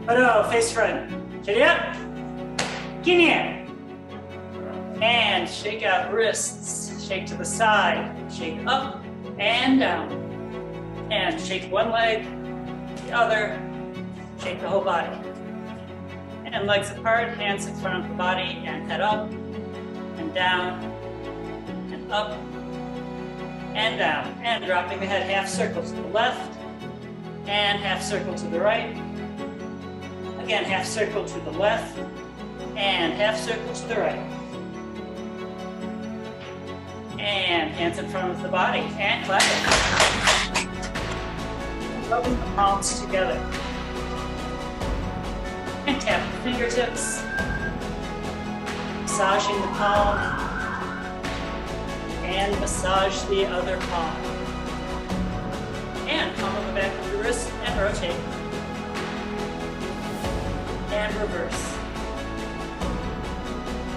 Paro, face front. Chili up. Guinea. And shake out wrists. Shake to the side. Shake up and down. And shake one leg, the other. Shake the whole body. And legs apart, hands in front of the body, and head up and down and up and down. And dropping the head, half circle to the left and half circle to the right. Again, half circle to the left and half circle to the right. And hands in front of the body and clapping. Rubbing the palms together. And tap the fingertips. Massaging the palm. And massage the other palm. And palm on the back of the wrist and rotate. And reverse.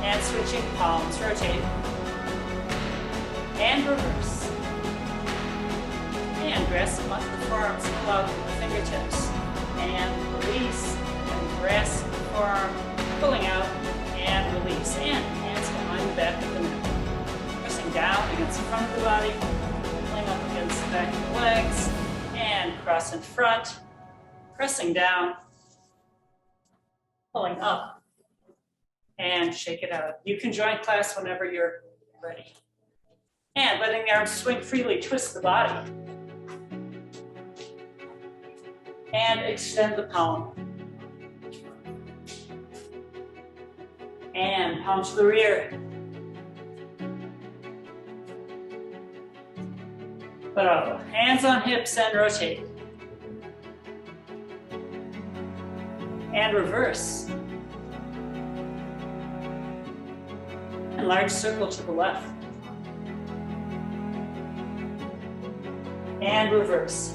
And switching palms, rotate. And reverse. And grasp onto the forearms, pull out with the fingertips. And release. And grasp the forearm, pulling out and release. And hands behind the back of the neck. Pressing down against the front of the body, pulling up against the back of the legs, and cross in front, pressing down, pulling up, and shake it out. You can join class whenever you're ready. And letting the arms swing freely, twist the body. And extend the palm. And palm to the rear. Bravo. Hands on hips and rotate. And reverse. And large circle to the left. And reverse.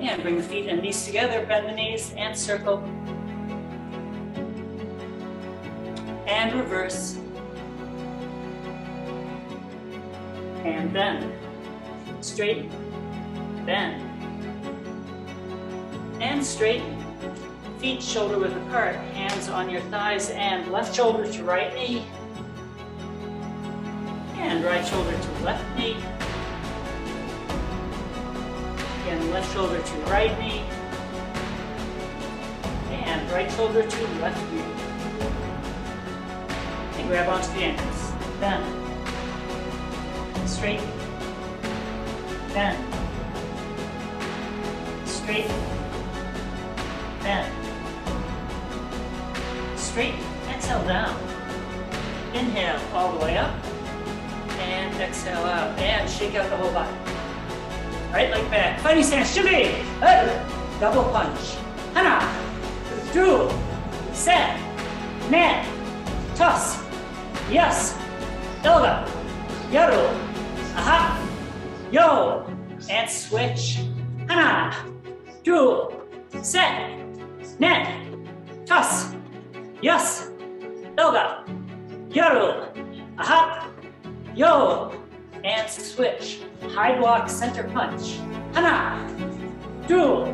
And bring the feet and knees together, bend the knees and circle. And reverse. And bend. Straighten. Bend. And straighten. Feet shoulder width apart, hands on your thighs, and left shoulder to right knee. And right shoulder to left knee. Again, left shoulder to right knee. And right shoulder to left knee. And grab onto the ankles. Bend. Straighten. Bend. Straighten. Bend. Straighten. Exhale down. Inhale all the way up. And exhale out. And shake out the whole body. Right leg back. Fighting stance. Shimmy. Double punch. Hana. Do. Set. Net. Toss. Yes. Ilga. Yaru. Aha. Yo. And switch. Hana. Do. Set. Net. Toss. Yes. Ilga. Yaru. Aha. Yo. And switch. High block, center punch. Hana. Do.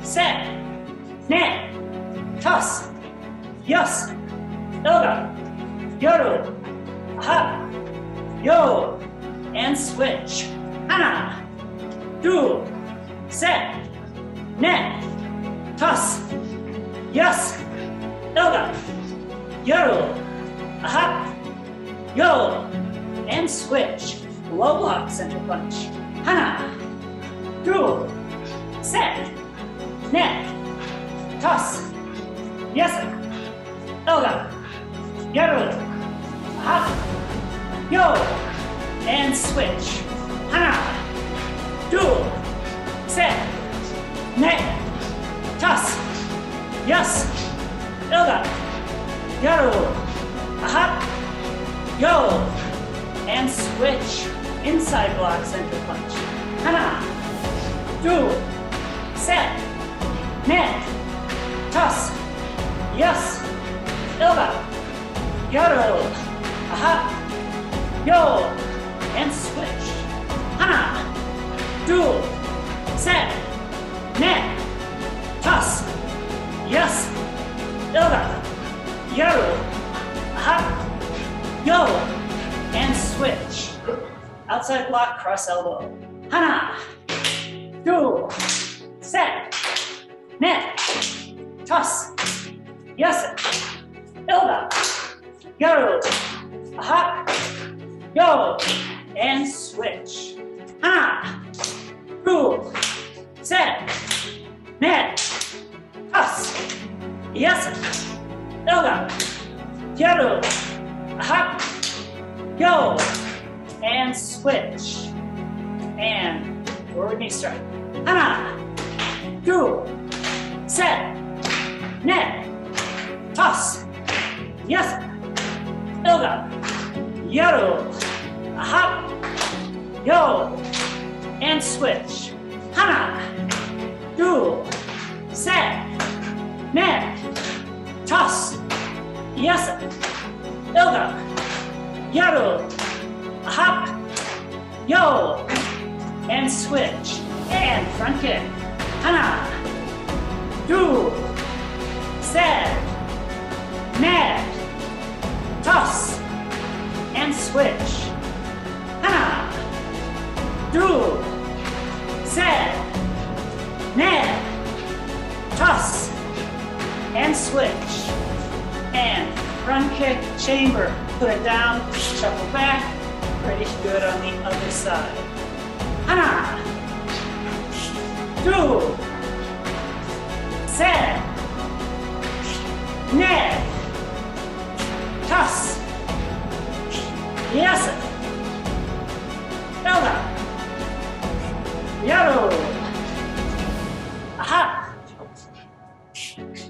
Set. Net. Toss. Yes. Ilga. Yaru. Aha. Yo. And switch. Hana. Do. Set. Net. Toss. Yes. Ilga. Yaru. Aha. Yo. And switch. Low block, center punch. Hana. Do. Set. Net. Toss. Yes. Ilga. Yaru. Aha. Yo. And switch. Hana. Do. Set. Net. Toss. Yes. Ilga. Yaru. Aha. Yo. And switch. Inside block, center punch. Hana. Do. Set. Net. Toss. Yes. Ilga. Yaru. Aha. Yo. And switch. Hana. Do. Set. net, toss, yes, ilga, yaru, hop, yo, and switch. Outside block, cross elbow. Hana, do, set, net, toss, yes, ilga, yaru, hop, yo, and switch. Hana, do, set, net, toss, yes, ilga, yaru, hop, yo, and switch. And forward knee strike. Hana, do, set, net, toss, yes, ilga, yaru, hop, yo, and switch. Hana, do, set, net, toss, yes, ilga, yaru, hop, yo, and switch. And front kick. Hana, do, set, net, toss, and switch. Hana, do, set, net, toss, and switch. And front kick, chamber. Put it down, shuffle back. Ready to do it on the other side. Hana, do, set, net, toss, yes, ilga, yaru, hop,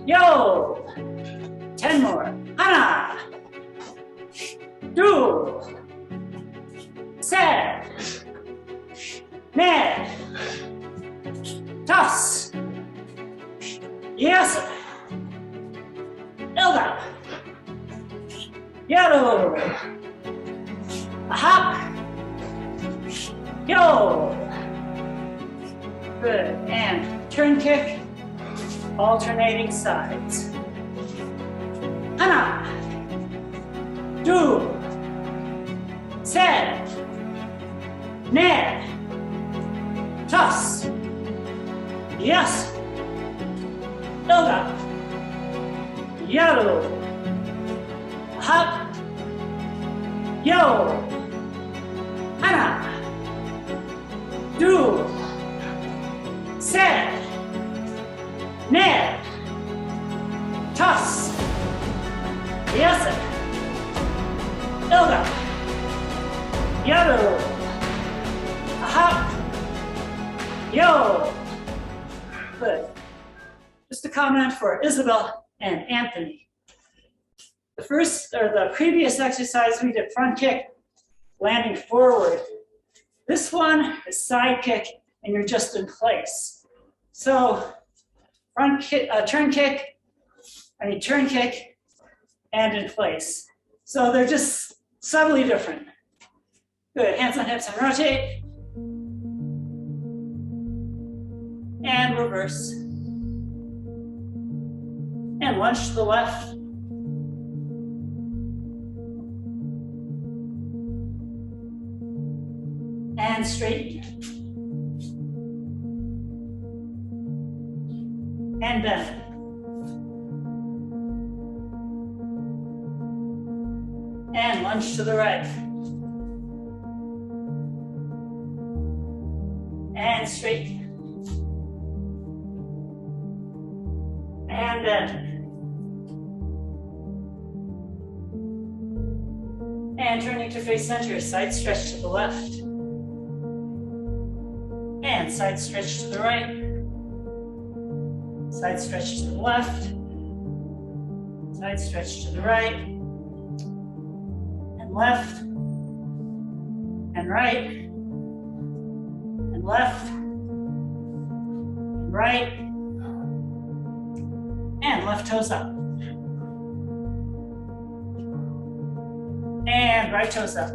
yo. 10 more. Hana, do, set, net, toss, yes, ilga, yaru, hop, yo. Good. And turn kick, alternating sides. Hana, do, set, net, toss, yes, ilga, yaru, hop, yo. Hana, do, set, net, toss, yes, ilga, yaru, hop, yo. Good. Just a comment for Isabel and Anthony. The previous exercise we did front kick, landing forward. This one is side kick, and you're just in place. So front kick, turn kick, and in place. So they're just subtly different. Good, hands on hips and rotate. And reverse. And lunge to the left. And straighten. And bend. And lunge to the right. And straighten. And bend. And turning to face center, side stretch to the left. And side stretch to the right. Side stretch to the left. Side stretch to the right. And left. And right. And left. And right. And left toes up. And right toes up.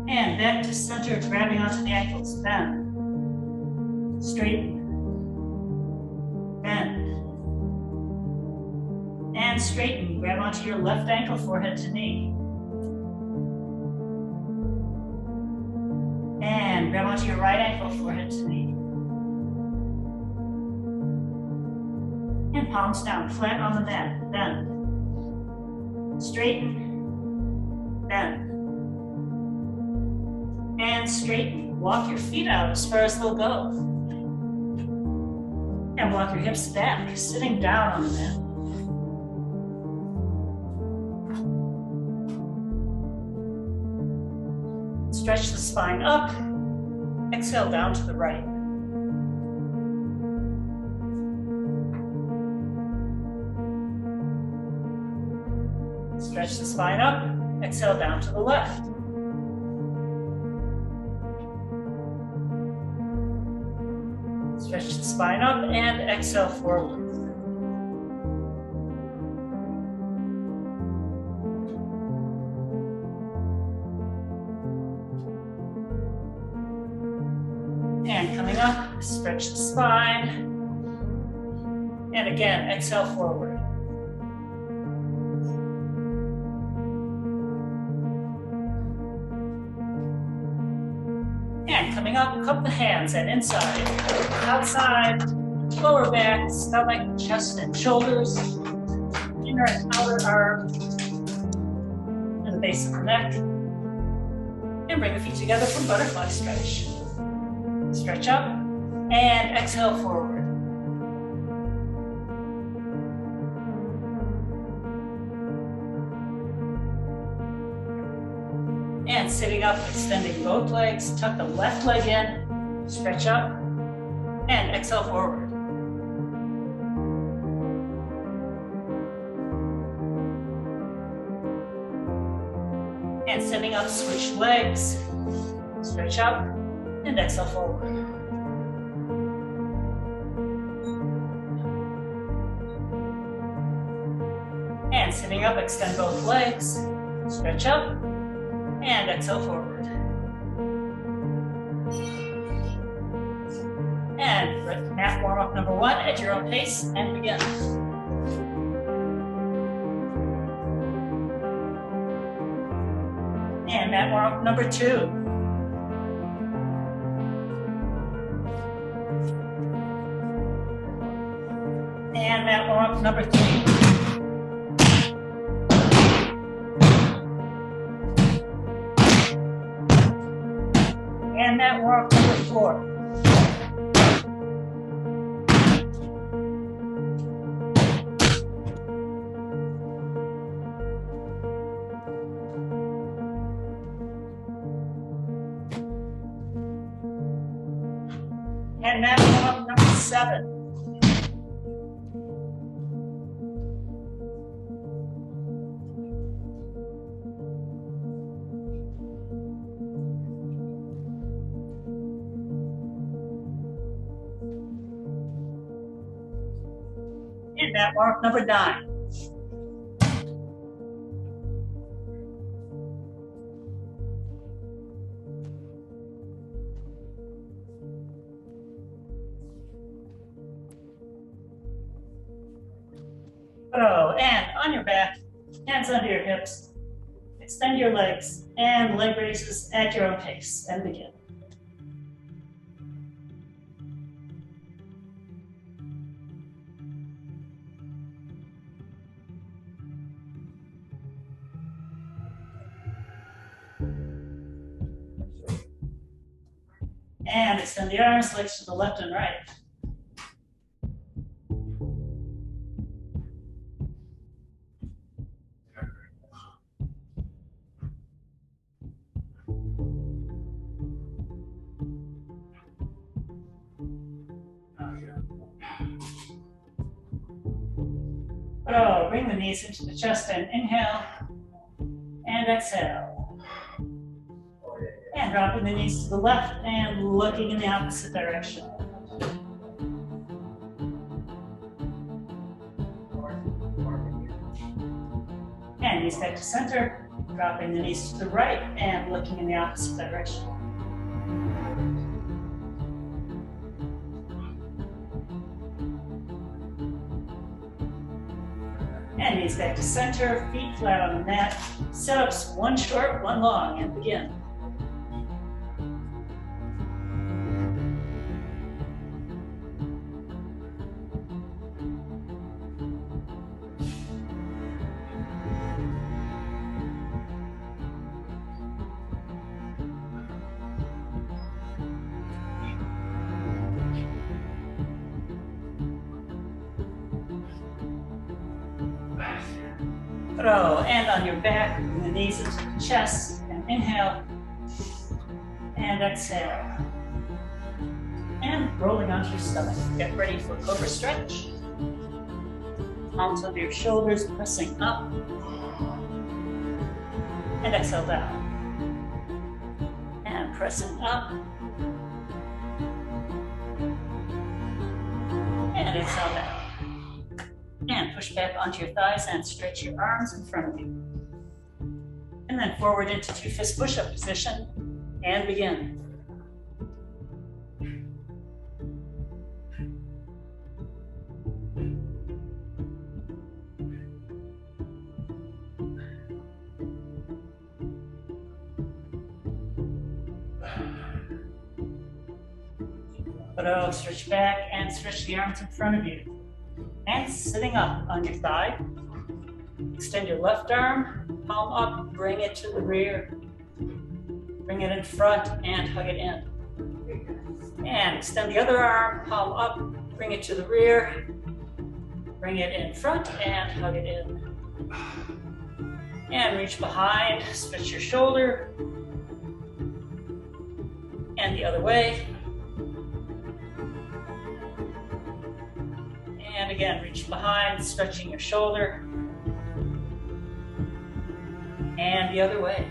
And back to center, grabbing onto the ankles. Bend. Straighten. Bend. And straighten. Grab onto your left ankle, forehead to knee. And grab onto your right ankle, forehead to knee. And palms down, flat on the mat. Bend. Straighten. Bend. And straighten. Walk your feet out as far as they'll go. And walk your hips back, sitting down on the mat. Stretch the spine up. Exhale down to the right. Stretch the spine up. Exhale down to the left. Stretch the spine up and exhale forward. And coming up, stretch the spine. And again, exhale forward. And coming up, cup the hands and inside, outside, lower back, stomach, chest, and shoulders, inner and outer arm, and the base of the neck. And bring the feet together for butterfly stretch. Stretch up and exhale forward. And sitting up, extending both legs, tuck the left leg in, stretch up, and exhale forward. And sitting up, switch legs, stretch up, and exhale forward. And sitting up, extend both legs, stretch up, and exhale forward. And mat warm-up number 1 at your own pace, and begin. And mat warm-up number 2. And mat warm-up number 3. And mat warm-up number 4. And mat warm-up number 7. And mat warm-up number 9. And on your back, hands under your hips, extend your legs and leg raises at your own pace, and begin. And extend the arms, legs to the left and right. Bring the knees into the chest and inhale and exhale. And dropping the knees to the left and looking in the opposite direction. And knees back to center, Dropping the knees to the right and looking in the opposite direction. And knees back to center, feet flat on the mat. Setups, one short, one long, and begin. Throw, and on your back, bring the knees into the chest, and inhale, and exhale. And rolling onto your stomach. Get ready for Cobra Stretch. Palms under your shoulders, pressing up, and exhale down. And pressing up, and exhale down. And push back onto your thighs and stretch your arms in front of you. And then forward into two-fist push-up position and begin. Stretch back and stretch the arms in front of you. And sitting up on your thigh, extend your left arm, palm up, bring it to the rear. Bring it in front and hug it in. And extend the other arm, palm up, bring it to the rear. Bring it in front and hug it in. And reach behind, stretch your shoulder. And the other way. And again, reach behind, stretching your shoulder. And the other way.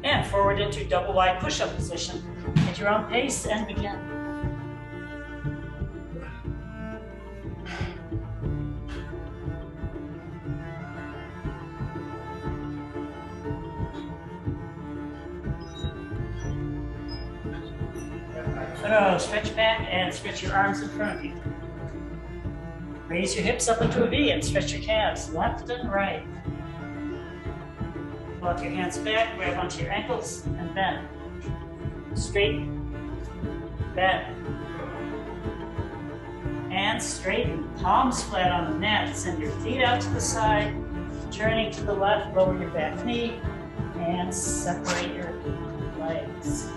And forward into double wide push-up position. At your own pace and begin. Stretch back and stretch your arms in front of you. Raise your hips up into a V and stretch your calves left and right. Walk your hands back, grab onto your ankles, and bend. Straighten, bend. And straighten, palms flat on the mat. Send your feet out to the side, turning to the left, lower your back knee, and separate your legs.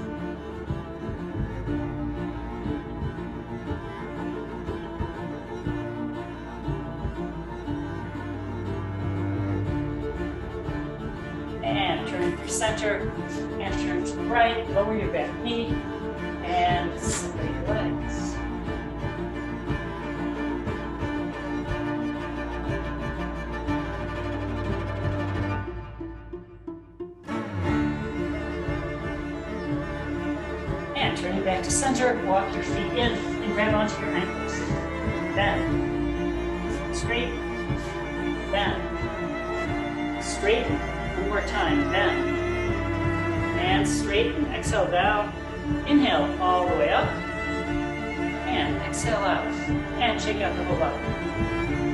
Center and turn to the right, lower your back knee, and separate your legs. And turning back to center, walk your feet in and grab onto your ankles. Bend. Straight. Bend. Straight. One more time. Bend. And straighten, exhale down, inhale all the way up, and exhale out, and shake out the whole body.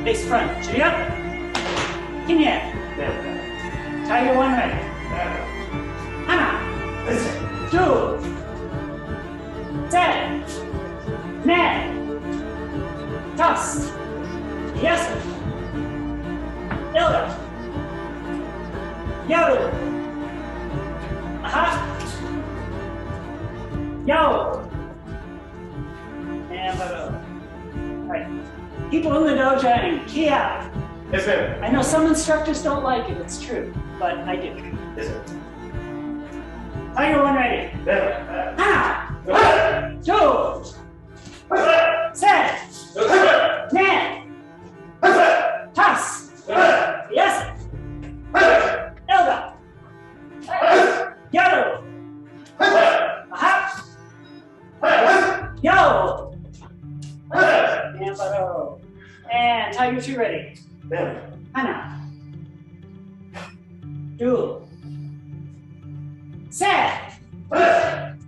Face front, chin up, Kinya, Tiger one right, Hana, 2, 10, Ned, Toss, Yes, Ilda, Yaru, Yo! And Alright. People in the dojo and Kia. Yes, ma'am. I know some instructors don't like it, it's true, but I do. Yes, sir. Tiger one ready. Hana! 2, 10, Ned, Toss, Yes, Ilda, Yaru, Yo! And Tiger 2 ready. Good. Hana. 2. Set.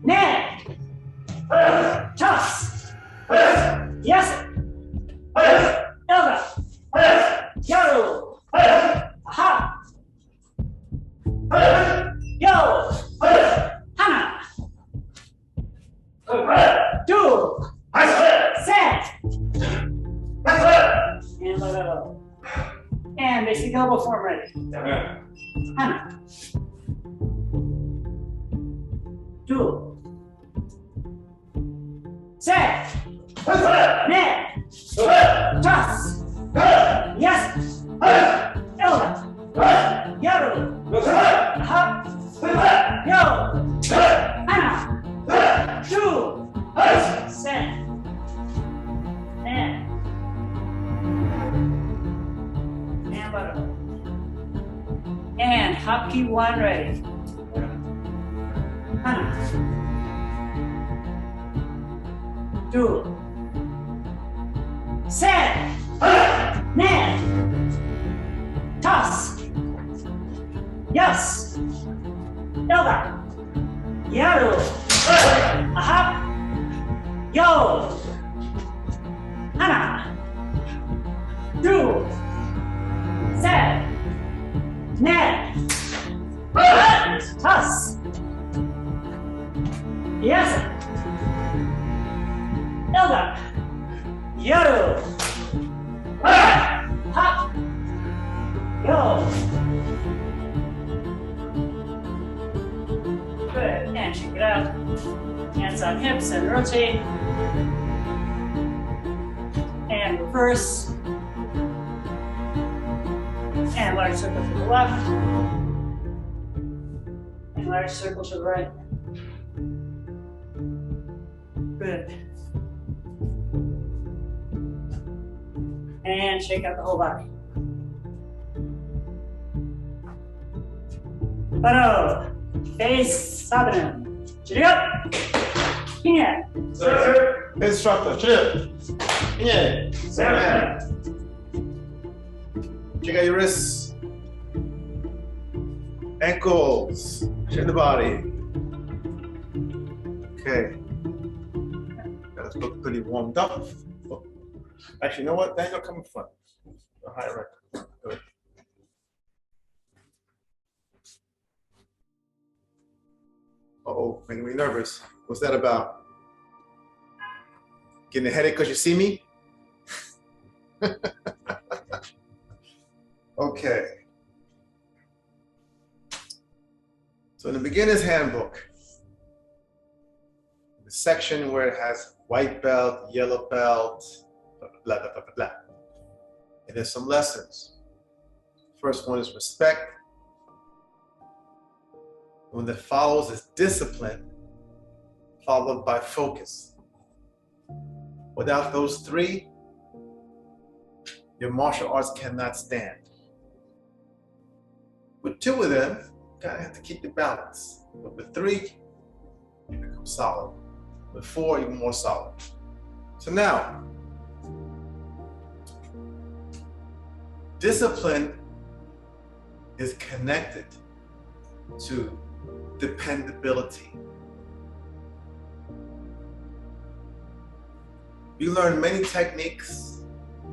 Net. Toss. Yes. Elbow. Yaru. Hop. Yo. Hana. 2. Set. And let go. And basic elbow form ready. Hana. 2. Set. Net. Toss. Yes. Elbow. Yaru. Hop. Yo. Hana. 2. Set. And butter. And Hapki 1 ready. Hana. 2. Set. Net. Toss. Yes. Elbow. Yaru. Hop. Yo. Hana. 2. Set. Net. Toss. Yes. Elbow. Yaru. Hop. Yo. Good. And check it out. Hands on hips and rotate. And reverse. And large circle to the left. And large circle to the right. Good. And shake out the whole body. Baro. Face Sadhana. Chiri up. Kinya. Sir. Instructor. Chiri. Kinya. Sir. Check out your wrists. Ankles. Check the body. Okay. Let's look pretty warmed up. Oh. Actually, you know what? Daniel, come in front. A high record. Good. Uh-oh, making me nervous. What's that about? Getting a headache because you see me? Okay. So in the beginner's handbook, the section where it has white belt, yellow belt, blah, blah, blah, blah, blah, blah. And there's some lessons. First one is respect. When that follows is discipline, followed by focus. Without those three, your martial arts cannot stand. With two of them, you kind of have to keep the balance. But with three, you become solid. With four, even more solid. So now, discipline is connected to dependability. You learn many techniques,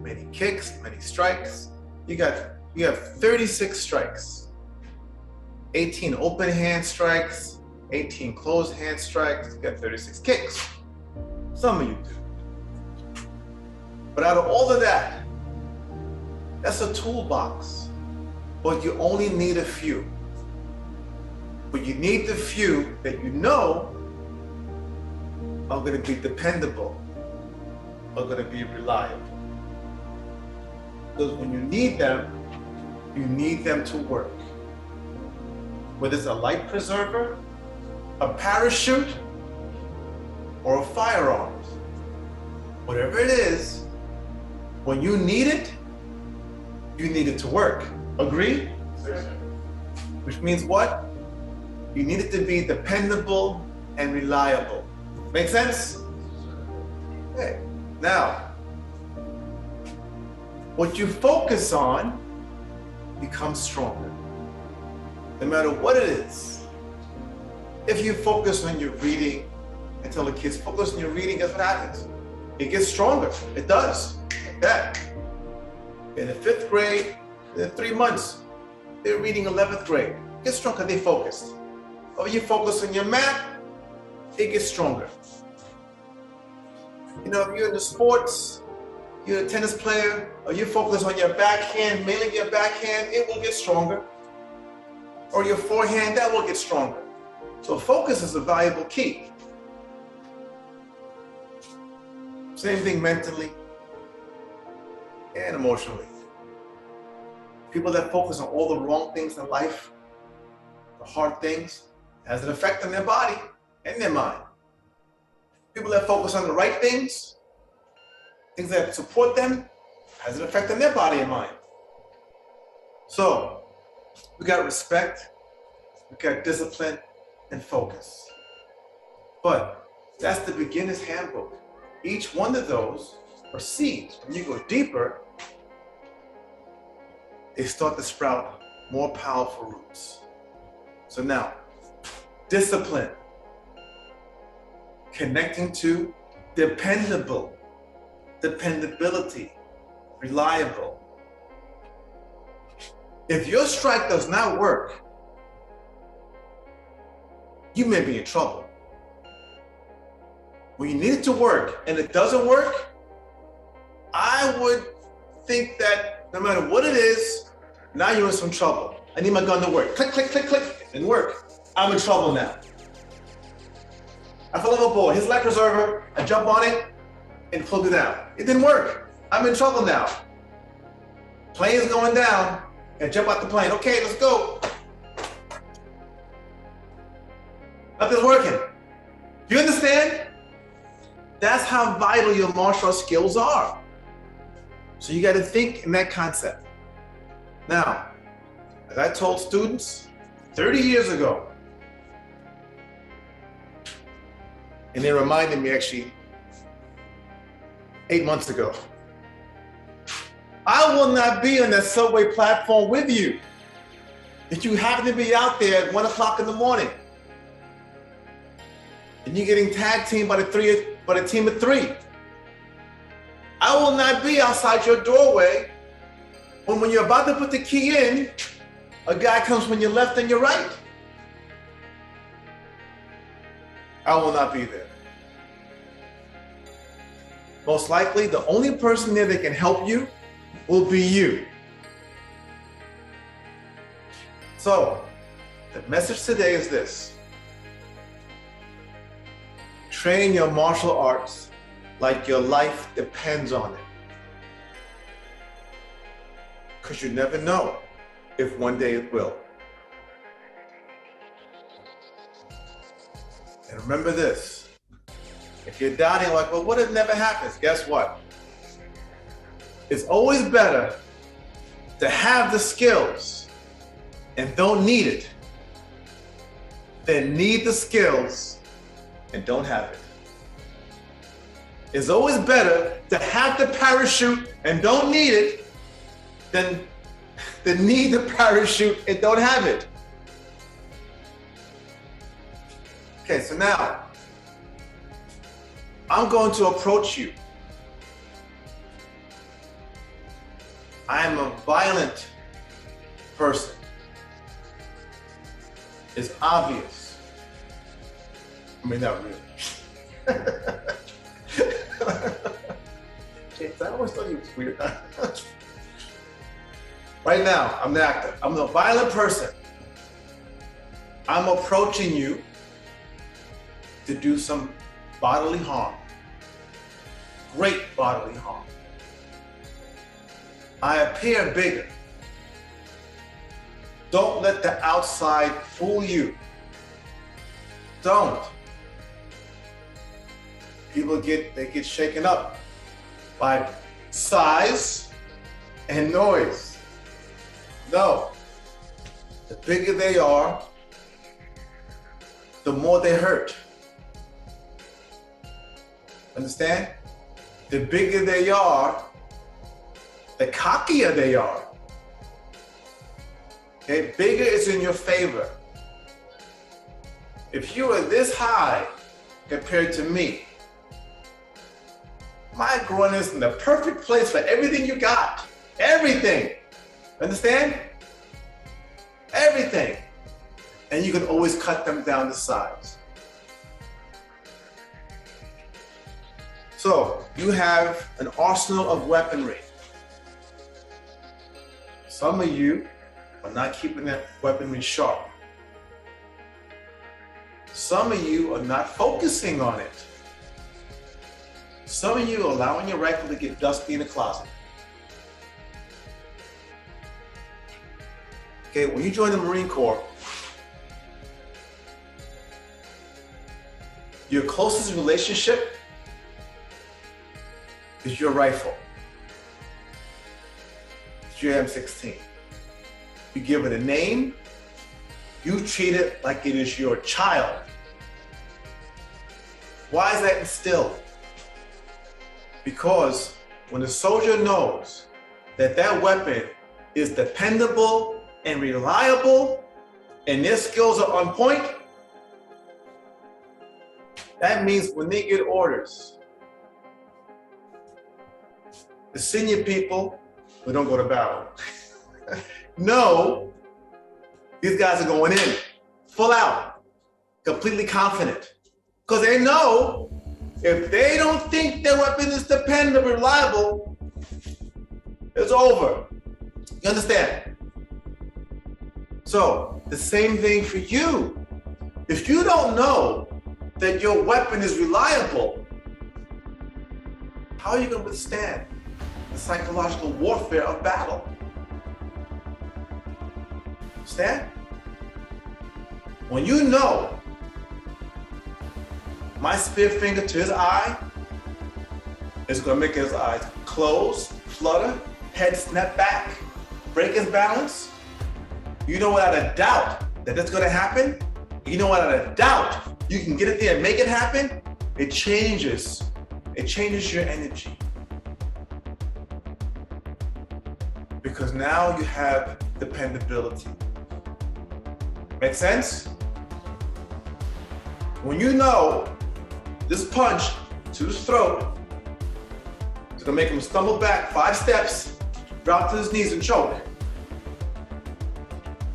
many kicks, many strikes. You have 36 strikes, 18 open hand strikes, 18 closed hand strikes. You got 36 kicks. Some of you do. But out of all of that, that's a toolbox. But you only need a few. But you need the few that you know are going to be dependable, are going to be reliable. Because when you need them to work. Whether it's a life preserver, a parachute, or a firearm. Whatever it is, when you need it to work. Agree? Yes. Which means what? You need it to be dependable and reliable. Make sense? Okay. Now, What you focus on becomes stronger. No matter what it is. If you focus on your reading, I tell the kids, focus on your reading, guess what happens? It gets stronger. It does. Like that. In the 5th grade, in 3 months, they're reading 11th grade. It gets stronger, they focused. Or you focus on your math, it gets stronger. You know, if you're in the sports, you're a tennis player, or you focus on your backhand, mainly your backhand, it will get stronger. Or your forehand, that will get stronger. So focus is a valuable key. Same thing mentally and emotionally. People that focus on all the wrong things in life, the hard things, has an effect on their body and their mind. People that focus on the right things that support them, has an effect on their body and mind. So, we got respect, we got discipline, and focus. But that's the beginner's handbook. Each one of those are seeds. When you go deeper, they start to sprout more powerful roots. So now, discipline, connecting to dependable, dependability, reliable. If your strike does not work, you may be in trouble. When you need it to work and it doesn't work, I would think that no matter what it is, now you're in some trouble. I need my gun to work. Click, click, click, click. It didn't work. I'm in trouble now. I fell over a ball. His life preserver. I jump on it and pulled it down. It didn't work. I'm in trouble now. Plane's going down. I jump out the plane. Okay, let's go. Nothing's working. Do you understand? That's how vital your martial arts skills are. So you got to think in that concept. Now, as I told students 30 years ago, and they reminded me actually 8 months ago, I will not be on that subway platform with you if you happen to be out there at 1 o'clock in the morning and you're getting tag teamed by the team of 3. I will not be outside your doorway when you're about to put the key in, a guy comes from your left and your right. I will not be there. Most likely, the only person there that can help you will be you. So, the message today is this. Train your martial arts like your life depends on it. Because you never know if one day it will. And remember this, if you're doubting like, well, what if it never happens? Guess what? It's always better to have the skills and don't need it than need the skills and don't have it. It's always better to have the parachute and don't need it than need the parachute and don't have it. Okay, so now I'm going to approach you. I am a violent person. It's obvious. I mean, not really. I always thought he was weird. Right now, I'm the actor. I'm the violent person. I'm approaching you to do some bodily harm. Great bodily harm. I appear bigger. Don't let the outside fool you. Don't. People get shaken up by size and noise. No. The bigger they are, the more they hurt. Understand? The bigger they are, the cockier they are. Okay, bigger is in your favor. If you are this high compared to me, my groin is in the perfect place for everything you got. Everything. Understand? Everything. And you can always cut them down to size. So you have an arsenal of weaponry. Some of you are not keeping that weaponry sharp. Some of you are not focusing on it. Some of you are allowing your rifle to get dusty in the closet. Okay, when you join the Marine Corps, your closest relationship is your rifle. It's your M16. You give it a name, you treat it like it is your child. Why is that instilled? Because when a soldier knows that that weapon is dependable and reliable and their skills are on point, that means when they get orders, the senior people who don't go to battle know these guys are going in full out, completely confident. Because they know if they don't think their weapon is dependable, reliable, it's over. You understand? So the same thing for you. If you don't know that your weapon is reliable, how are you going to withstand the psychological warfare of battle? Understand? When you know my spear finger to his eye is going to make his eyes close, flutter, head snap back, break his balance, you know without a doubt that that's going to happen. You know without a doubt you can get it there and make it happen. It changes your energy. Because now you have dependability. Make sense? When you know this punch to his throat is gonna make him stumble back 5 steps, drop to his knees and choke,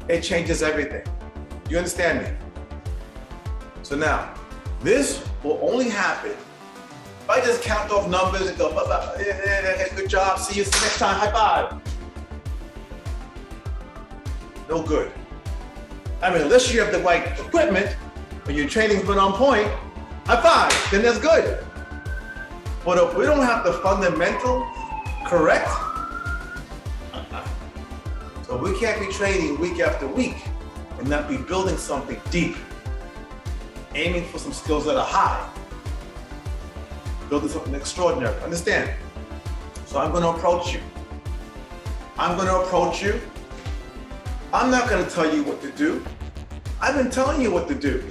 it changes everything. You understand me? So now, this will only happen if I just count off numbers and go, good job, see you next time, high five. No good. I mean, unless you have the right equipment and your training's been on point, high five, then that's good. But if we don't have the fundamentals correct, so we can't be training week after week and not be building something deep, aiming for some skills that are high, building something extraordinary. Understand? So I'm going to approach you. I'm not going to tell you what to do. I've been telling you what to do.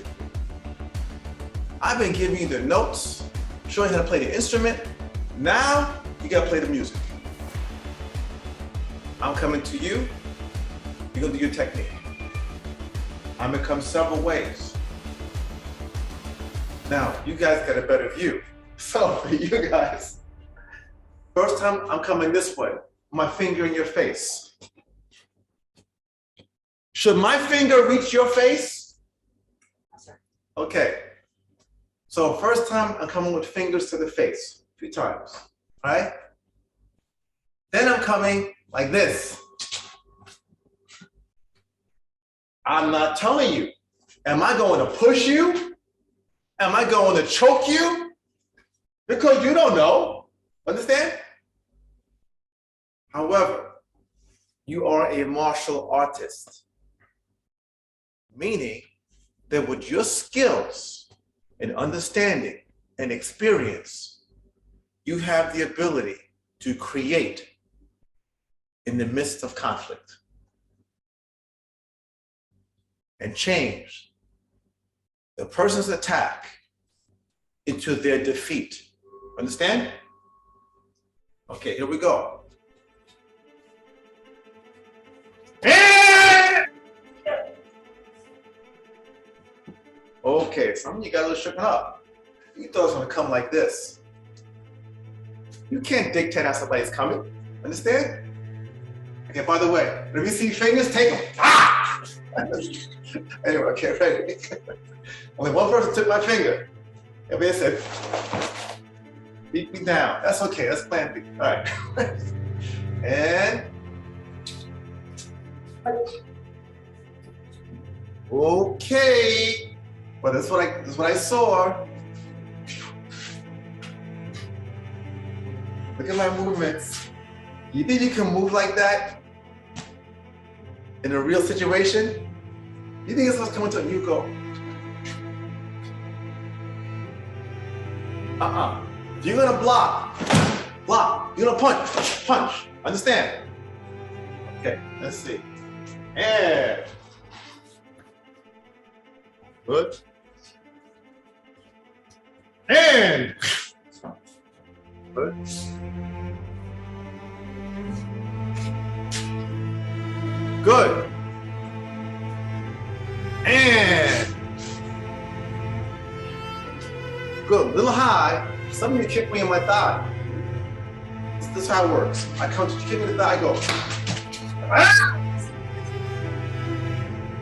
I've been giving you the notes, showing you how to play the instrument. Now you got to play the music. I'm coming to you. You're going to do your technique. I'm going to come several ways. Now, you guys got a better view. So for you guys, first time I'm coming this way, my finger in your face. Should my finger reach your face? Okay. So first time I'm coming with fingers to the face, a few times, right? Then I'm coming like this. I'm not telling you. Am I going to push you? Am I going to choke you? Because you don't know. Understand? However, you are a martial artist, meaning that with your skills and understanding and experience, you have the ability to create in the midst of conflict and change the person's attack into their defeat. Understand? Okay, here we go. Okay, some of you got a little shaken up. You thought it was gonna come like this. You can't dictate how somebody's coming. Understand? Okay, by the way, if you see fingers, take them. Ah! Anyway, okay, ready? Only one person took my finger. Everybody said, beat me down. That's okay, that's plan B. All right. And okay. Well, that's what I saw. Look at my movements. You think you can move like that in a real situation? You think it's what's coming to you? Go. If you're gonna block. You're gonna punch. Understand? Okay, let's see. And good. And good. Good. And good. A little high. Some of you kick me in my thigh. This is how it works. I come to kick me in the thigh, I go. Ah!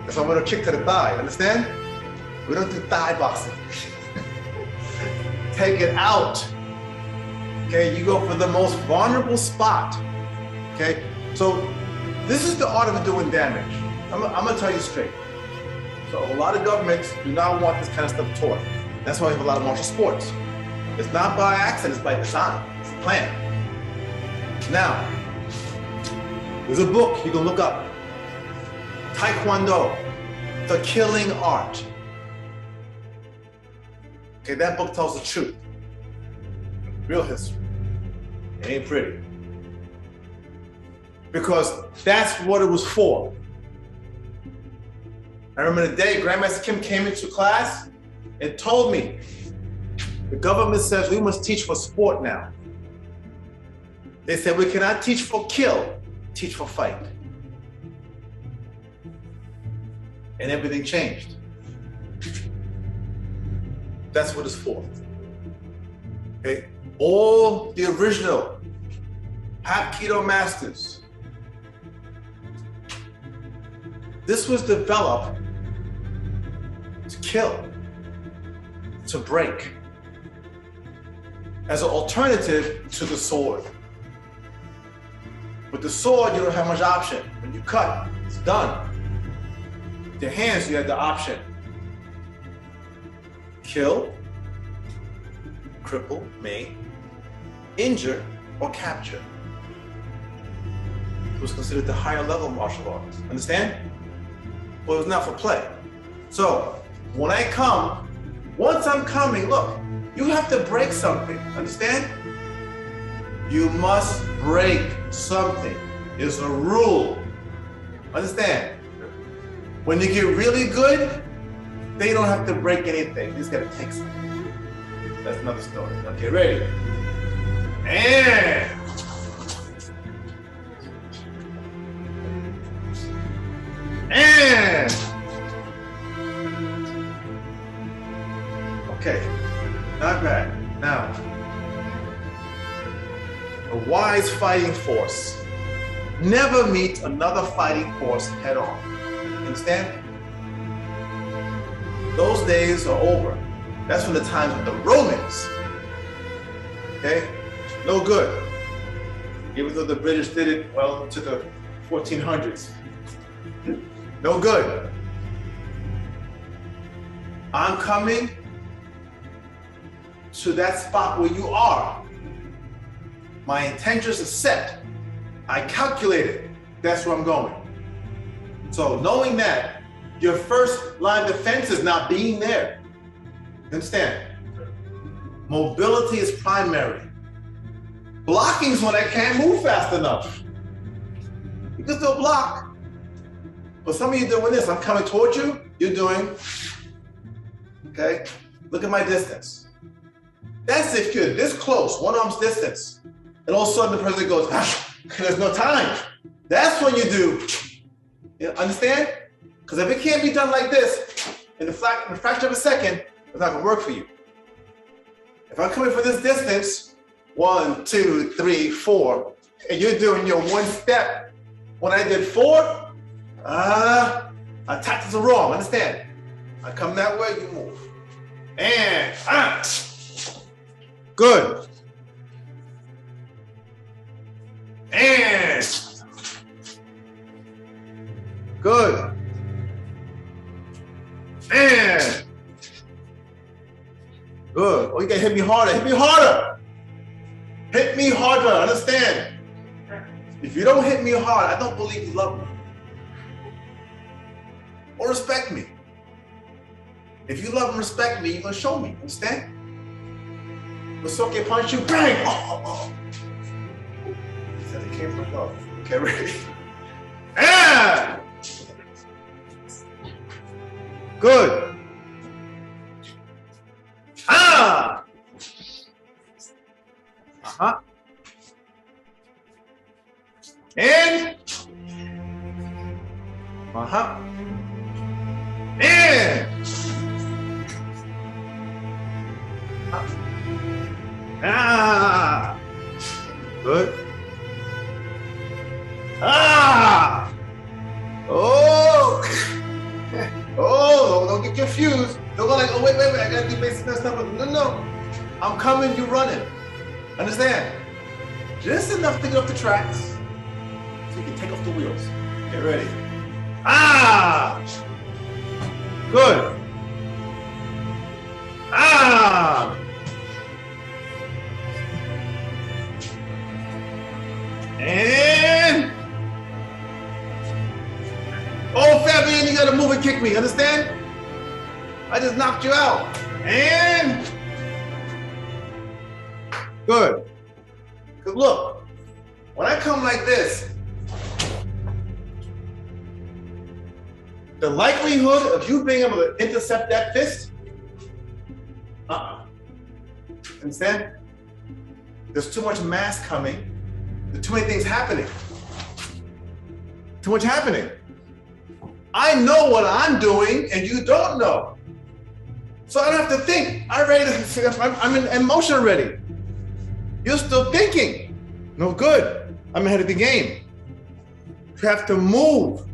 So I'm gonna kick to the thigh, understand? We don't do thigh boxing. Take it out. Okay, you go for the most vulnerable spot. Okay, so this is the art of doing damage. I'm gonna tell you straight. So a lot of governments do not want this kind of stuff taught. That's why we have a lot of martial sports. It's not by accident, it's by design. It's a plan. Now, there's a book you can look up. Taekwondo, The Killing Art. Okay, that book tells the truth. Real history. It ain't pretty. Because that's what it was for. I remember the day Grandmaster Kim came into class and told me, the government says we must teach for sport now. They said we cannot teach for kill, teach for fight. And everything changed. That's what it's for. Okay? All the original Hapkido masters. This was developed to kill, to break, as an alternative to the sword. With the sword, you don't have much option. When you cut, it's done. With your hands, you have the option. Kill, cripple, maim, injure, or capture. It was considered the higher level of martial arts. Understand? Well, it was not for play. So, when I come, once I'm coming, look, you have to break something. Understand? You must break something. It's a rule. Understand? When you get really good, they don't have to break anything. They just gotta take something. That's another story. Okay, ready? And okay, not bad. Now, a wise fighting force never meets another fighting force head on. Understand? Those days are over. That's from the times of the Romans. Okay? No good. Even though the British did it well into the 1400s. No good. I'm coming to that spot where you are. My intentions are set. I calculated. That's where I'm going. So knowing that, your first line of defense is not being there. Understand? Mobility is primary. Blocking is when I can't move fast enough. You can still block. But some of you doing this, I'm coming towards you, you're doing, okay? Look at my distance. That's if you're this close, one arm's distance, and all of a sudden the person goes, there's no time. That's when you do, you understand? Because if it can't be done like this, in the fraction of a second, it's not gonna work for you. If I'm coming for this distance, 1, 2, 3, 4, and you're doing your one step, when I did 4, our tactics are wrong, understand? I come that way, you move. And, good. And, good. And, good. Oh, you gotta hit me harder. Hit me harder. Hit me harder. Understand? If you don't hit me hard, I don't believe you love me or respect me. If you love and respect me, you're gonna show me. Understand? When Soke punch you, bang! Oh. He said it came from above. Okay, ready? Ah! Good. Ah! Uh-huh. And. Uh-huh. And. Ah! Good. Ah! Oh! Oh, don't get confused. Don't go like, oh, wait, I gotta do basic stuff. No. I'm coming, you running. Understand? Just enough to get off the tracks so you can take off the wheels. Get ready. Ah! Good. Ah! And oh, Fabian, you gotta move and kick me, understand? I just knocked you out. And good. Because look, when I come like this, the likelihood of you being able to intercept that fist, understand? There's too much mass coming. There's too many things happening. Too much happening. I know what I'm doing and you don't know. So I don't have to think. I'm in motion already. You're still thinking. No good. I'm ahead of the game. You have to move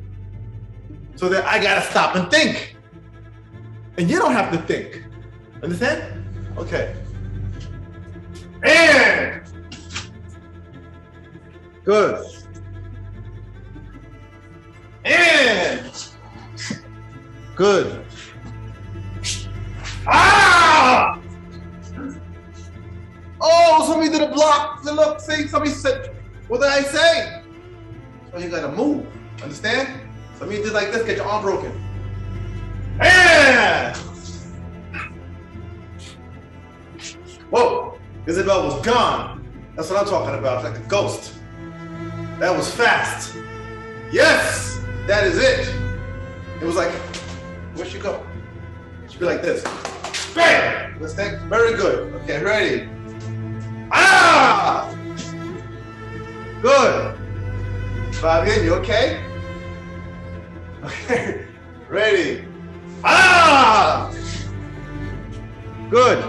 so that I gotta stop and think. And you don't have to think. Understand? Okay. And good. And good. Ah! Oh, somebody did a block. Look, see, somebody said, what did I say? So you gotta move. Understand? Somebody did like this, get your arm broken. And whoa, Isabel was gone. That's what I'm talking about, like a ghost. That was fast. Yes, that is it. It was like, where'd she go? She'd be like this. Bam! Understand? Very good. Okay, ready. Ah! Good. Fabian, you okay? Okay, ready. Ah! Good.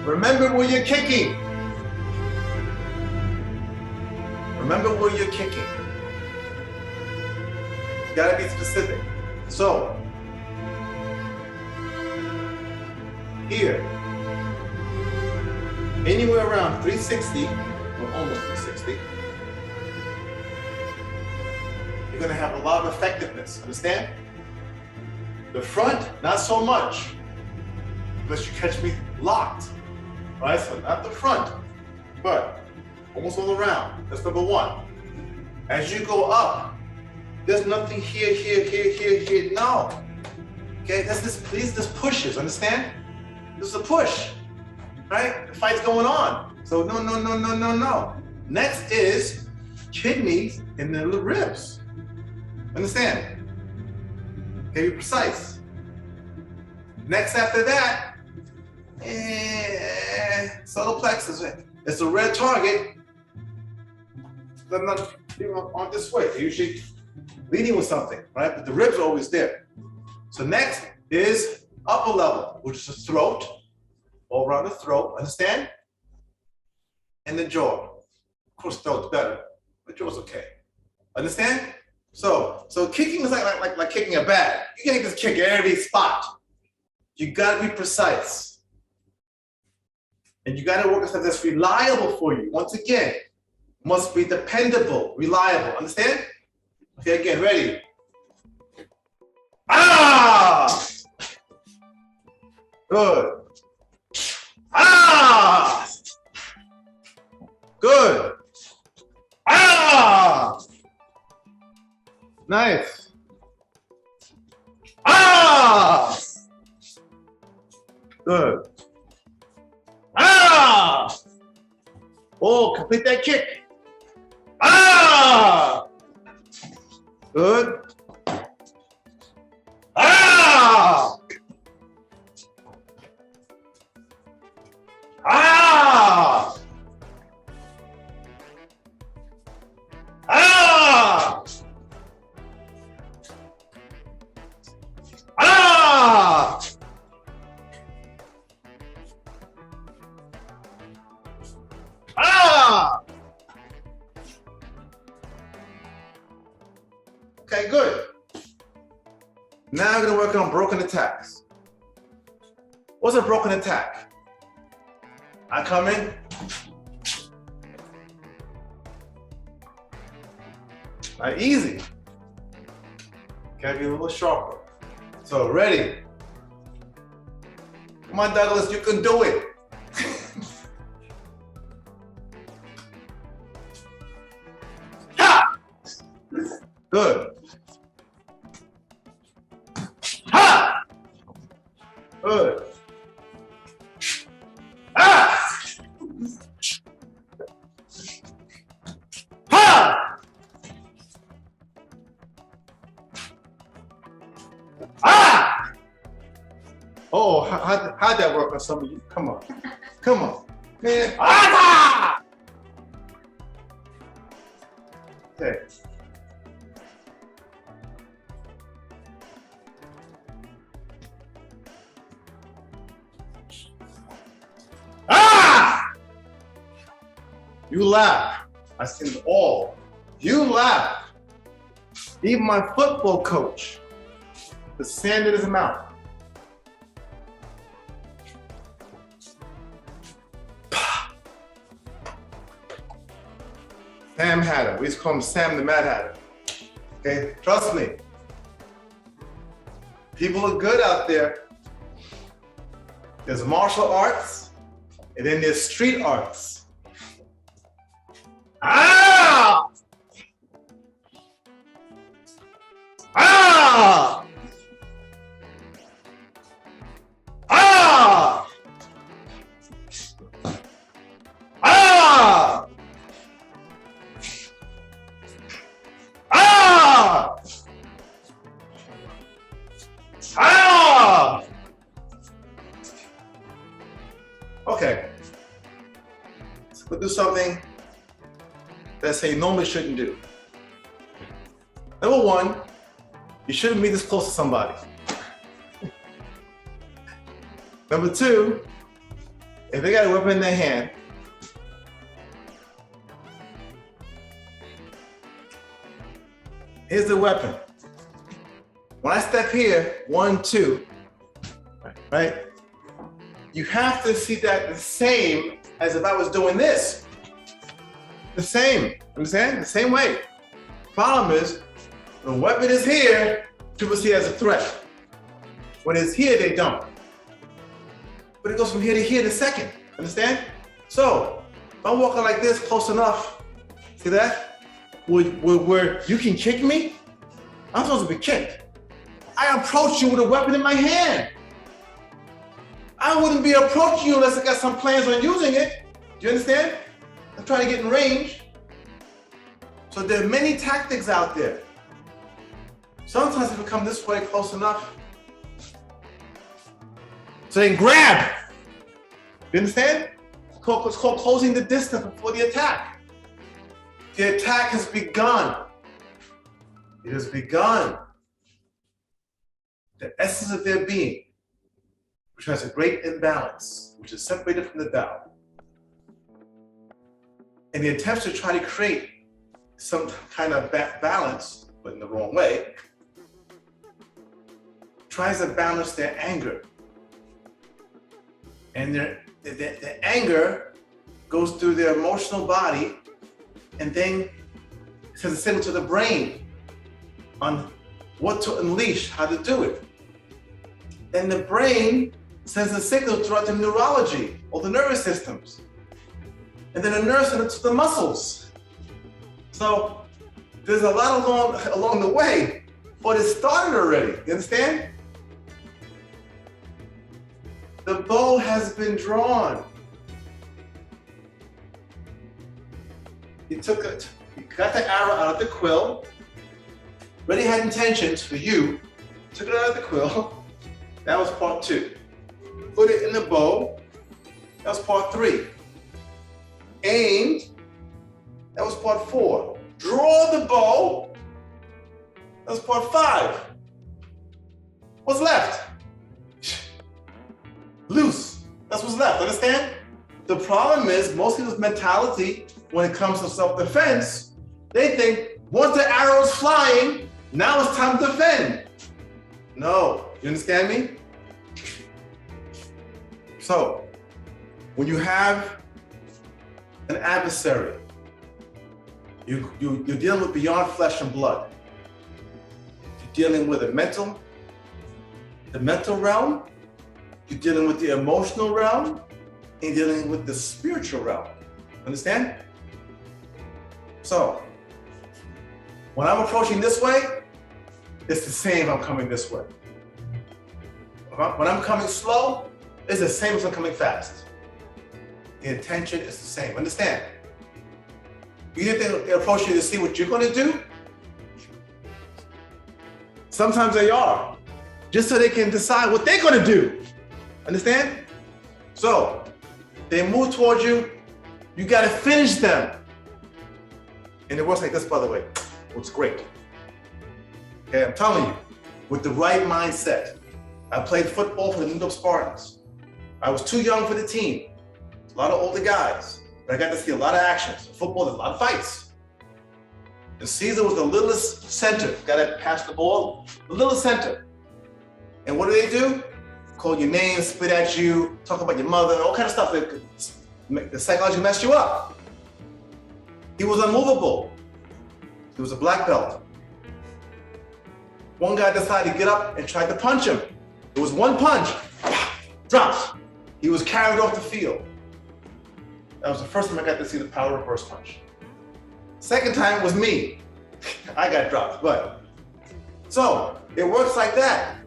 Remember where you're kicking. Remember where you're kicking. You gotta be specific. So, here, anywhere around 360, or almost 360, you're gonna have a lot of effectiveness, understand? The front, not so much, unless you catch me locked, right? So not the front, but almost all around. That's number one. As you go up, there's nothing here, no. Okay, these just pushes, understand? This is a push, right? The fight's going on. So no. Next is kidneys and the ribs. Understand? Okay, be precise. Next after that, subtle plexus. It's a red target. They're not on this way. They're usually leading with something, right? But the ribs are always there. So next is upper level, which is the throat, all around the throat, understand? And the jaw. Of course, throat's better, but jaw's okay. Understand? So kicking is like kicking a bag. You can't just kick every spot. You gotta be precise. And you gotta work on stuff that's reliable for you. Once again, must be dependable, reliable. Understand? Okay, again, ready? Ah! Good. Ah! Good. Ah! Nice. Ah! Good. Ah! Oh, complete that kick. Ah! Good. Ah! Ah! Ah! Ah! Ah! Okay, good. Now we're gonna work on broken attacks. What's a broken attack? I come in. Not easy. Gotta be a little sharper. So ready? Come on, Douglas, you can do it. Ha! Good. Ha! Good. Ah! Ha! Ah! Oh, how'd that work on some of you? Come on. Come on. Man. Ah! Okay. Ah! You laugh. I seen it all. You laugh. Even my football coach, the sand in his mouth. Sam Hatter. We used to call him Sam the Mad Hatter. Okay, trust me. People are good out there. There's martial arts, and then there's street arts. Ah! Ah! Ah! Ah! Ah! Ah! Okay. So we'll do something that you normally shouldn't do. Number one, you shouldn't be this close to somebody. Number two, if they got a weapon in their hand, here's the weapon. When I step here, 1, 2, right? You have to see that the same as if I was doing this. The same, understand? The same way. Problem is, when the weapon is here, people see it as a threat. When it's here, they don't. But it goes from here to here in a second, understand? So, if I'm walking like this close enough, see that? Where you can kick me, I'm supposed to be kicked. I approach you with a weapon in my hand. I wouldn't be approaching you unless I got some plans on using it. Do you understand? I'm trying to get in range. So there are many tactics out there. Sometimes if you come this way close enough, so then grab. You understand? It's called closing the distance before the attack. The attack has begun. It has begun. the essence of their being, which has a great imbalance, which is separated from the Tao. And the attempts to try to create some kind of balance, but in the wrong way, tries to balance their anger. And their anger goes through their emotional body and then sends a signal to the brain on what to unleash, how to do it. Then the brain sends a signal throughout the neurology or the nervous systems. And then the nerves send it to the muscles. So there's a lot along the way, but it started already, you understand? The bow has been drawn. You got the arrow out of the quill, already had intentions for you, took it out of the quill. That was part 2. Put it in the bow. That was part 3. Aimed. That was part 4. Draw the bow. That was part 5. What's left? Loose. That's what's left. Understand? The problem is most people's mentality when it comes to self-defense, they think once the arrow's flying, now it's time to defend. No. You understand me? So, when you have an adversary, you're dealing with beyond flesh and blood. You're dealing with the mental realm, you're dealing with the emotional realm, and you're dealing with the spiritual realm. Understand? So, when I'm approaching this way, it's the same I'm coming this way. When I'm coming slow, it's the same as I'm coming fast. The intention is the same. Understand? You think they approach you to see what you're going to do? Sometimes they are, just so they can decide what they're going to do. Understand? So, they move towards you, you got to finish them. And it works like this, by the way. It's great. Okay, I'm telling you, with the right mindset. I played football for the New York Spartans. I was too young for the team. A lot of older guys. But I got to see a lot of actions. Football, there's a lot of fights. And Caesar was the littlest center. Guy that passed the ball, the littlest center. And what do? Call your name, spit at you, talk about your mother, all kind of stuff that could make the psychology mess you up. He was unmovable. He was a black belt. One guy decided to get up and tried to punch him. It was one punch, drops. He was carried off the field. That was the first time I got to see the power reverse punch. Second time was me. I got dropped, but. So, it works like that.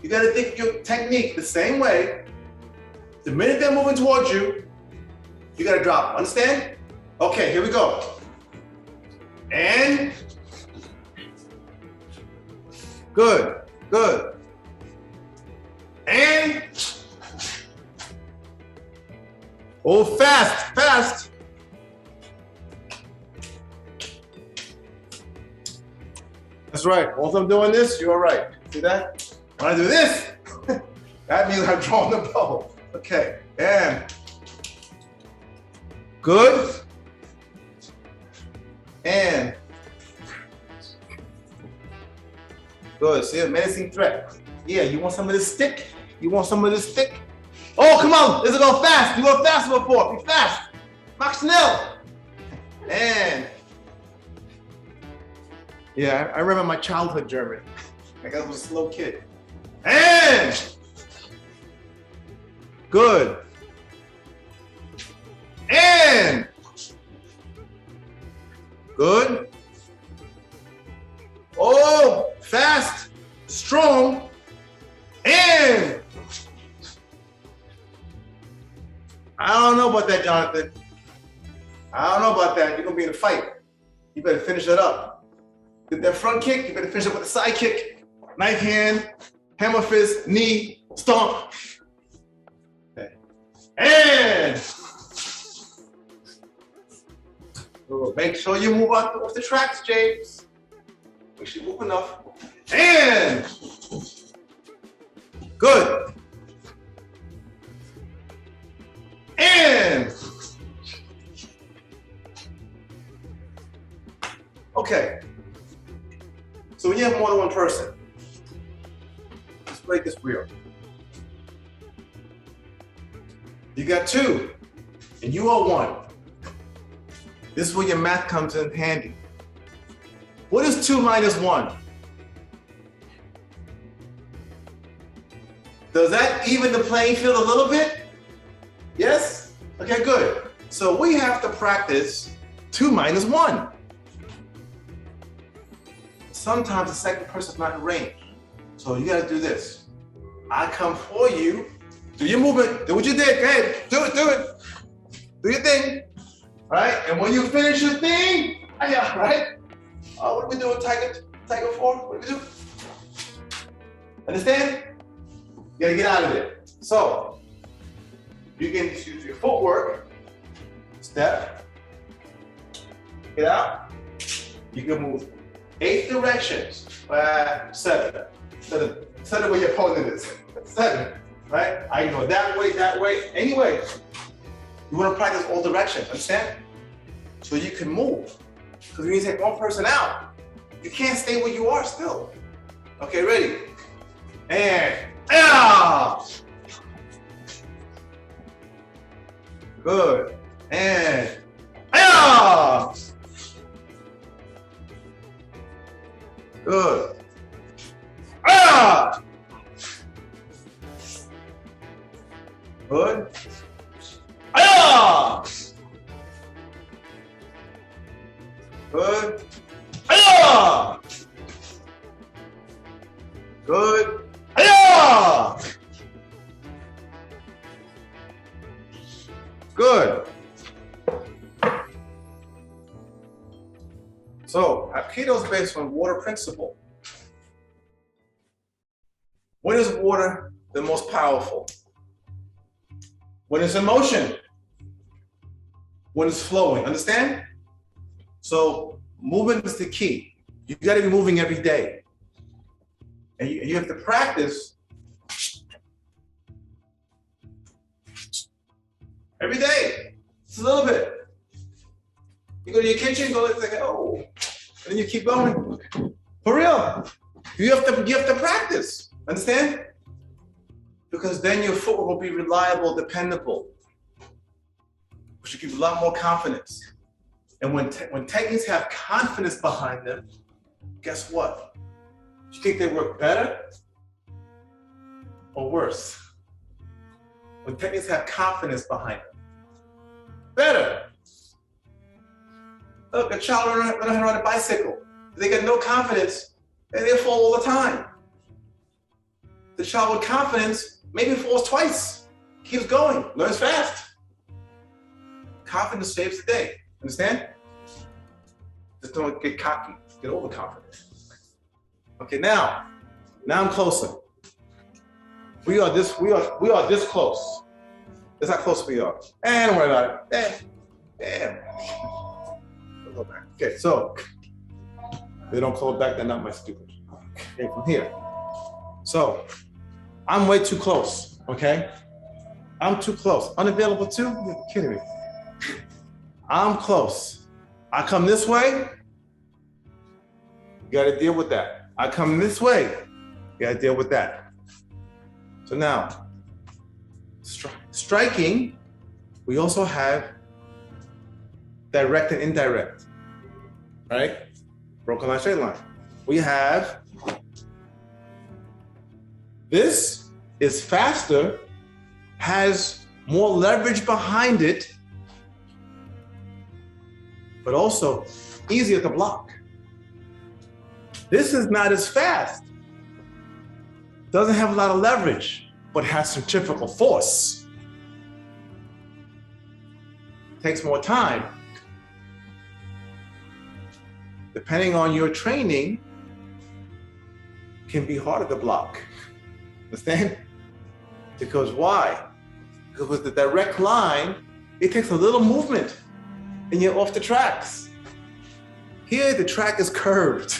You gotta think your technique the same way. The minute they're moving towards you, you gotta drop them, understand? Okay, here we go. And, good. And, oh, fast. That's right, once I'm doing this, you're right. See that? When I do this, that means I'm drawing the bow. Okay, and good. And good. See a menacing threat. Yeah, you want some of this stick? Oh, come on, let's go fast. You were fast before. Be fast. Mach schnell. And yeah, I remember my childhood German. I was a slow kid. And good. And good. Oh, fast, strong, and I don't know about that, Jonathan. I don't know about that. You're gonna be in a fight. You better finish it up. Get that front kick, you better finish it with a side kick. Knife hand, hammer fist, knee, stomp. Okay. And make sure you move off the tracks, James. Make sure you move enough. And Good. And okay. So when you have more than one person, let's break this real. You got two, and you are one. This is where your math comes in handy. What is 2 minus 1? Does that even the playing field a little bit? Yes? Okay, good. So we have to practice 2 minus 1. Sometimes the second person's not in range. So you gotta do this. I come for you, do your movement, do what you did, go ahead, do it. Do your thing, all right? And when you finish your thing, right? What do we do with Tiger 4? What do we do? Understand? You gotta get out of there. So, you can use your footwork, step, get out. You can move 8 directions, 7 where your opponent is, 7, right? I can go that way, anyway. You wanna practice all directions, understand? So you can move. Because when you take one person out, you can't stay where you are still. Okay, ready? And, good. And, good. Good. Good. Good. Good. So, Hapkido is based on water principle. When is water the most powerful? When it's in motion. When it's flowing, understand? So, movement is the key. You gotta be moving every day. And you have to practice every day. Just a little bit. You go to your kitchen, go like, oh, and then you keep going. For real. You have to practice. Understand? Because then your footwork will be reliable, dependable. Which will give you a lot more confidence. And when techniques have confidence behind them, guess what? Do you think they work better or worse? When techniques have confidence behind them. Better. Look, a child learning how to ride a bicycle. They get no confidence and they fall all the time. The child with confidence maybe falls twice, keeps going, learns fast. Confidence saves the day. Understand? Just don't get cocky, get overconfident. Okay, now I'm closer. We are this close. That's how close we are. And don't worry about it. Damn. Okay, so they don't call it back, they're not my stupid. Okay, from here. So I'm way too close, okay? I'm too close. Unavailable too? You're kidding me. I'm close. I come this way, you gotta deal with that. I come this way, you gotta deal with that. So now, striking, we also have direct and indirect, right? Broken line, straight line. We have, this is faster, has more leverage behind it, but also easier to block. This is not as fast. Doesn't have a lot of leverage, but has centrifugal force. Takes more time. Depending on your training, can be harder to block. Understand? Because why? Because with the direct line, it takes a little movement and you're off the tracks. Here, the track is curved.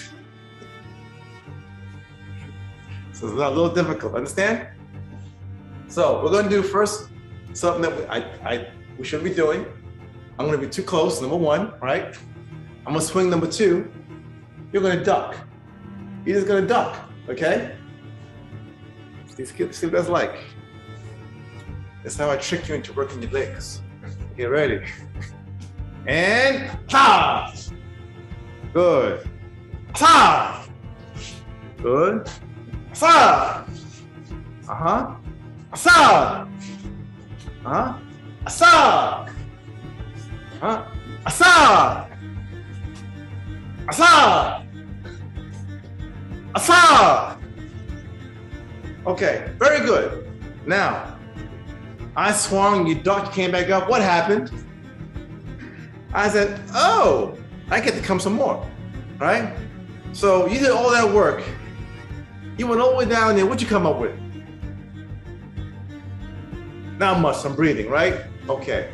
So it's a little difficult, understand? So we're gonna do first something that we should be doing. I'm gonna be too close, number one, right? I'm gonna swing number two. You're gonna duck. You're just gonna duck, okay? See what that's like. That's how I trick you into working your legs. Get ready. And ta! Good. Ta! Good. Sa! Uh-huh. Asa! Uh-huh. Asa! Huh? Asa! Asa! Asa! Okay, very good. Now, I swung, you ducked, came back up. What happened? I said, oh, I get to come some more, right? So you did all that work. You went all the way down there. What'd you come up with? Not much, I'm breathing, right? Okay.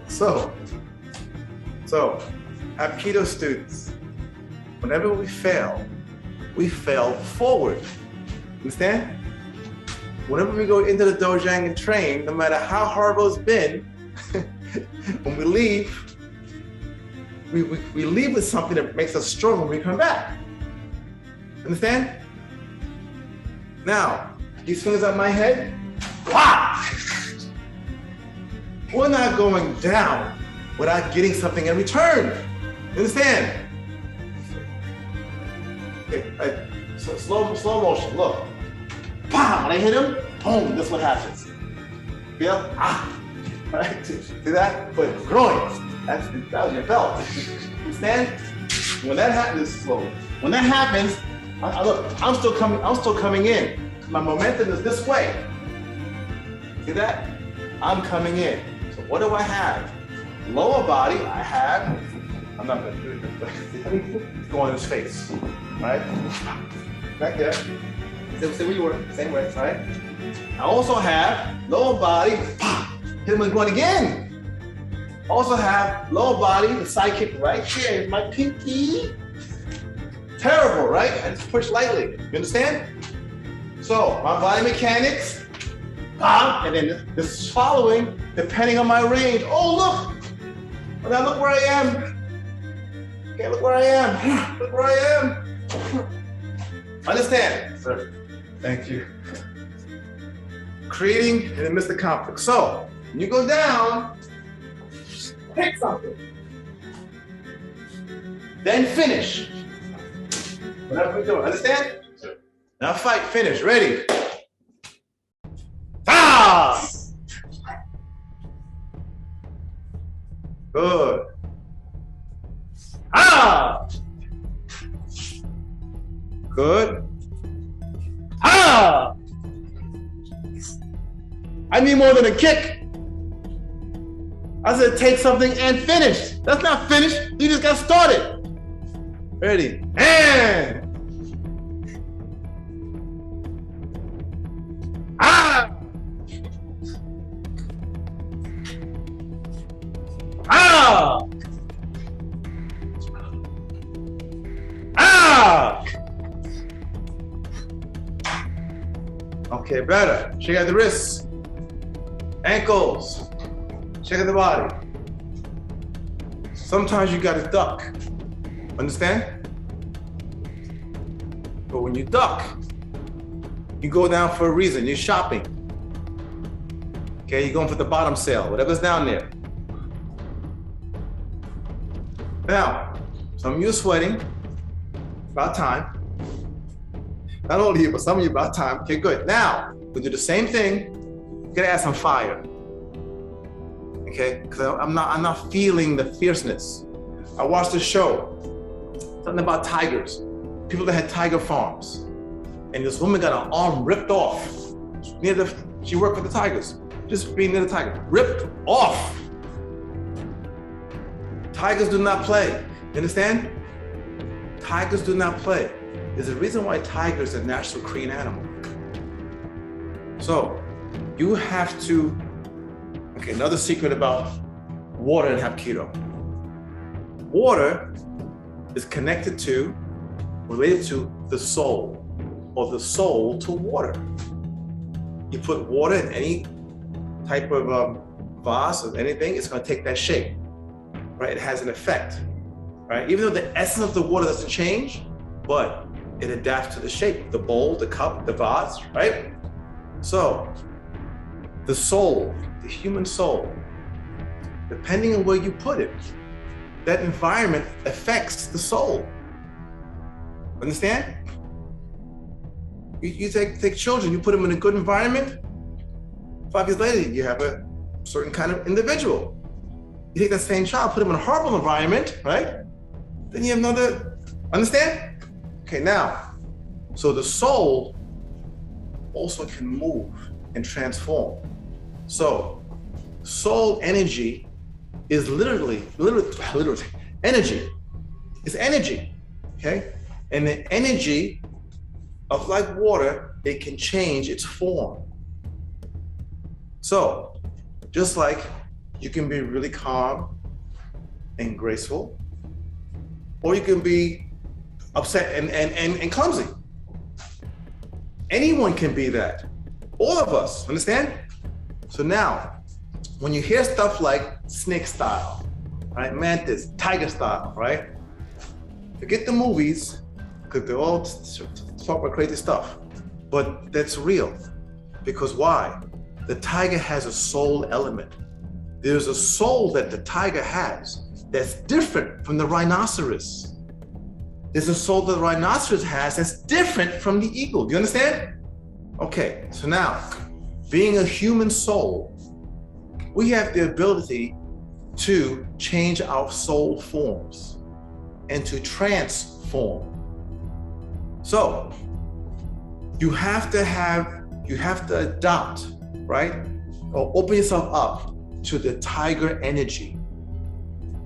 So, Hapkido students, whenever we fail forward. Understand? Whenever we go into the dojang and train, no matter how horrible it's been, when we leave, we leave with something that makes us strong when we come back. Understand? Now, these fingers on my head, wow! We're not going down without getting something in return. Understand? Okay, so slow motion, look. Bam! When I hit him, boom, that's what happens. Feel? Ah! Right? See that? But groin, that was your belt. Understand? When that happens, slow. When that happens, look, I'm still coming in. My momentum is this way. See that? I'm coming in. So what do I have? Lower body, I'm not gonna do it this way. It's going in his face, right? Back there. Stay where you were, same way, right? I also have lower body, hit him with one again. Also have lower body, the side kick right here, my pinky. Terrible, right? I just push lightly, you understand? So, my body mechanics, and then this is following, depending on my range. Oh, look! Now look where I am. Okay, look where I am. Look where I am. Understand? Sir. Thank you. Creating and amidst the conflict. So, when you go down, pick something. Then finish. Whatever we do, understand? Sure. Now fight, finish, ready. Ah! Good. Ah! Good. Ah! I need more than a kick. I said take something and finish. That's not finished. You just got started. Ready? And ah! Ah! Ah! Okay, better. Shake out the wrists, ankles, shake out the body. Sometimes you gotta duck. Understand? But when you duck, you go down for a reason. You're shopping. Okay, you're going for the bottom sale, whatever's down there. Now, some of you are sweating. About time. Not all of you, but some of you about time. Okay, good. Now, we'll do the same thing. You gotta add some fire. Okay, because I'm not feeling the fierceness. I watched a show, something about tigers, people that had tiger farms. And this woman got her arm ripped off. She worked with the tigers, just being near the tiger, ripped off. Tigers do not play, you understand? Tigers do not play. There's a reason why tigers are a natural Korean animal. So, you have to, okay, another secret about water in Hapkido. Water is related to the soul, or the soul to water. You put water in any type of vase or anything, it's going to take that shape, right? It has an effect, right? Even though the essence of the water doesn't change, but it adapts to the shape, the bowl, the cup, the vase, right? So the soul, the human soul, depending on where you put it, that environment affects the soul. Understand? You take children, you put them in a good environment, 5 years later, you have a certain kind of individual. You take that same child, put them in a horrible environment, right? Then you have another, understand? Okay, now, so the soul also can move and transform. So soul energy is literally energy. It's energy, okay? And the energy of like water, it can change its form. So just like you can be really calm and graceful, or you can be upset and clumsy. Anyone can be that. All of us, understand? So now, when you hear stuff like snake style, right? Mantis, tiger style, right? Forget the movies, because they're all talk about crazy stuff. But that's real. Because why? The tiger has a soul element. There's a soul that the tiger has that's different from the rhinoceros. There's a soul that the rhinoceros has that's different from the eagle. Do you understand? Okay, so now, being a human soul, we have the ability to change our soul forms and to transform. So, you have to adopt, right? Or open yourself up to the tiger energy.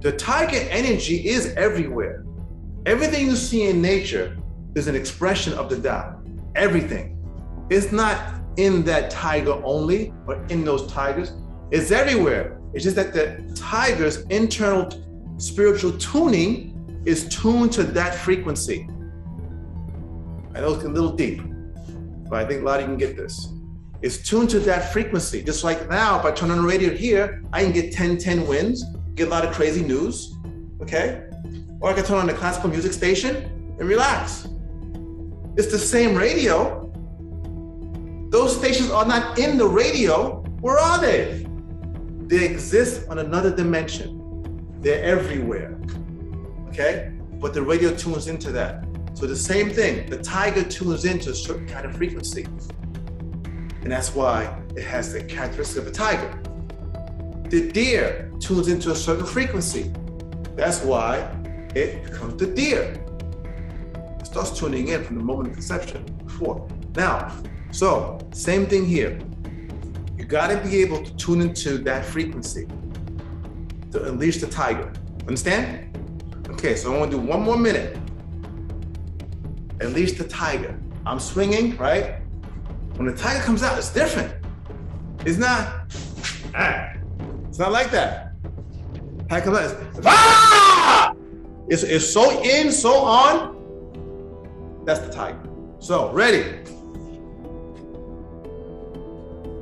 The tiger energy is everywhere. Everything you see in nature is an expression of the Tao. Everything. It's not in that tiger only, or in those tigers. It's everywhere. It's just that the tiger's internal spiritual tuning is tuned to that frequency. I know it's a little deep, but I think a lot of you can get this. It's tuned to that frequency. Just like now, if I turn on the radio here, I can get 10 wins, get a lot of crazy news, okay? Or I can turn on the classical music station and relax. It's the same radio. Those stations are not in the radio. Where are they? They exist on another dimension. They're everywhere, okay? But the radio tunes into that. So the same thing, the tiger tunes into a certain kind of frequency. And that's why it has the characteristic of a tiger. The deer tunes into a certain frequency. That's why it becomes the deer. It starts tuning in from the moment of conception before. Now, so same thing here. You gotta be able to tune into that frequency to unleash the tiger. Understand? Okay, so I wanna do 1 more minute. Unleash the tiger. I'm swinging, right? When the tiger comes out, it's different. It's not like that. Tiger comes out, it's, ah! It's so in, so on. That's the tiger. So, ready.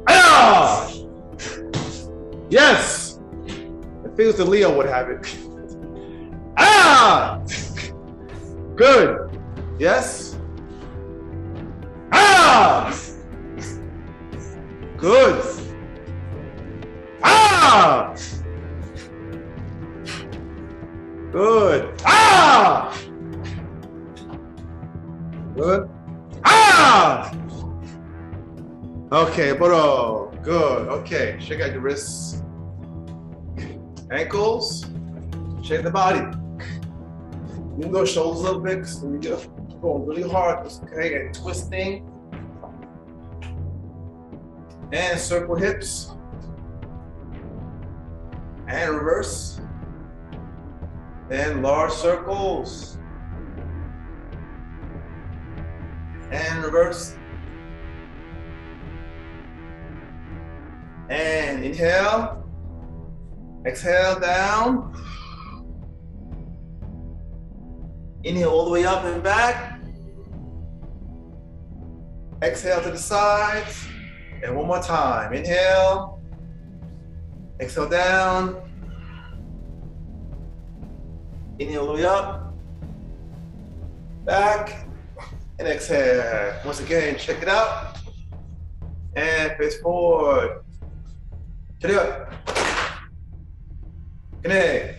Ah! Yes! I think the Leo would have it. Ah! Good. Yes? Ah! Good. Ah! Good. Ah! Good. Ah! Okay, bro. Good. Okay. Shake out your wrists. Ankles. Shake the body. Move those shoulders a little bit because we just going really hard. Okay, and twisting. And circle hips. And reverse. And large circles. And reverse. And inhale. Exhale down. Inhale all the way up and back. Exhale to the sides. And one more time. Inhale. Exhale down. Inhale all the way up. Back. And exhale. Once again, check it out. And face forward. Cheerio. Kine.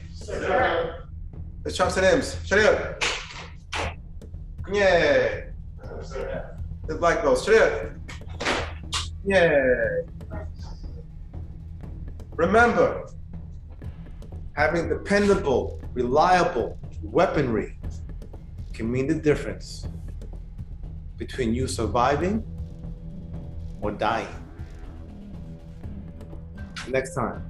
Let's chop some names. Cheerio. Kine. The black belts. Cheerio. Yeah. Remember, having dependable, reliable weaponry can mean the difference between you surviving or dying. Next time.